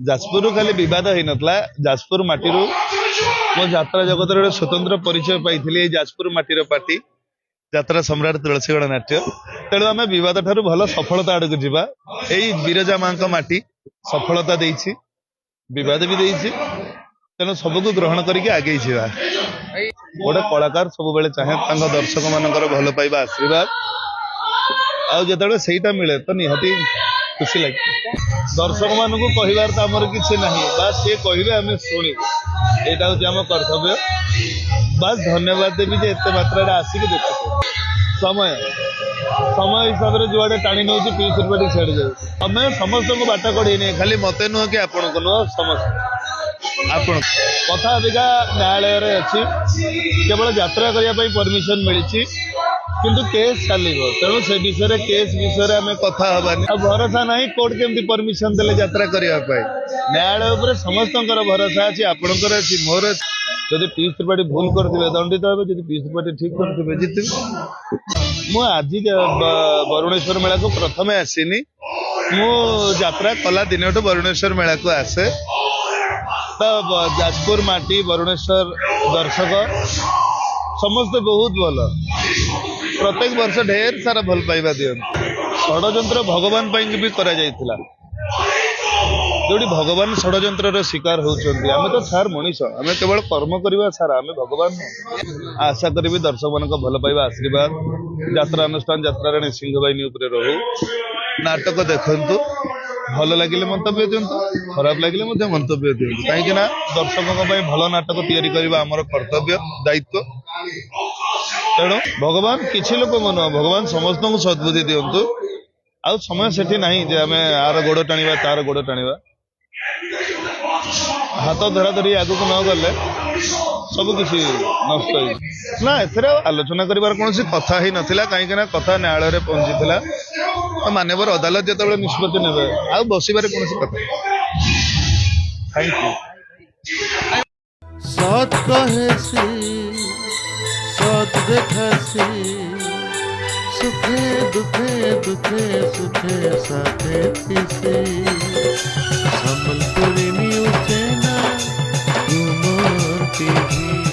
जाजपुर खाली विवाद हो नथला जाजपुर माटी मो यात्रा जगत स्वतंत्र परिचय पाई जाजपुर माटीर पार्टी यात्रा सम्राट तुलसी गणनाट्य तेणु आम विवाद ठारू भल सफलता आड़ को जीवा यही विरजा माँ माटी सफलता देछि विवाद भी देछि तेणु सबको ग्रहण करके आगे जीवा गोटे कलाकार सब बेले चाहे दर्शक मानकर भल पाइबा आशीर्वाद आउ जो सहीटा मिले तो निहाती खुशी लगे दर्शक मान को कहबार तो आमर किसी ना बास सी कहे आम शुणु यहाँ हूँ आम कर्तव्य बास धन्यवाद देवी जे एत मात्रा आसिक देख समय समय हिसाब से जुआडे टाणी नौ पीस रुपये छेड़ जाए आम समस्त को बाट कड़े खाली मत नुह कि आपण को नुह समस्त आपण कथा अबिका न्यायालय अच्छी केवल यात्रा करने परमिशन मिली किंतु केस चलो तेणु से विषय केस विषय आम कथा हबानी भरोसा ना कोर्ट केमती परमिशन देले यात्रा करने न्यायालय उपर समस्त भरोसा अच्छी आपणकर अच्छी मोर जब पीस त्रिपाठी भूल करते दंडित हे जब पीस त्रिपाठी ठीक करते जितबे मु आज वरुणेश्वर मेला को प्रथम आसीनी मु यात्रा कला दिन वरुणेश्वर मेला को आसे तो जाजपुर माटी वरुणेश्वर दर्शक समस्त बहुत भल प्रत्येक वर्ष ढेर सारा भल पाइबा दियंती षड्यंत्र भगवान भी करा जाइथिला जोड़ी भगवान षड्यंत्र शिकार होउचंती आमे तो सार मनीष आमे केवल कर्म करबा सारा आमे भगवान आशा करी दर्शक मान भल पाइबा आशीर्वाद यात्रा अनुष्ठान यात्रा राणी सिंह बाहिनी उपरे रहू नाटक देखंतु भल लगिले मंतव्य दियंतु खराब लगिले मध्य मंतव्य दियंतु कहीं ना दर्शकों भल नाटक तैयारी करबा हमर कर्तव्य दायित्व तेणु भगवान किसी लोक मन भगवान समस्त को सद्बुद्धि दियंतु आउ समय सेठी नहीं जे आमे आर गोड़ टाणीबा तार गोड़ टाणीबा हाथ धरा धरी आगु को न गले सब किसी नष्ट ना एथरे आलोचना करिवार कोनोसी कथा ही नथिला कहीं ना कथा न्यायालय रे पहुंचीथिला तो मानवर अदालत जेतबेले निष्पत्ति नेबे आ बसिबारे कोनोसी कथा थैंक यू सत कहेसी सत देखासी सुखे दुखे दुखे सुखे साथे थिसी Sambalpuri news channel Mor TV.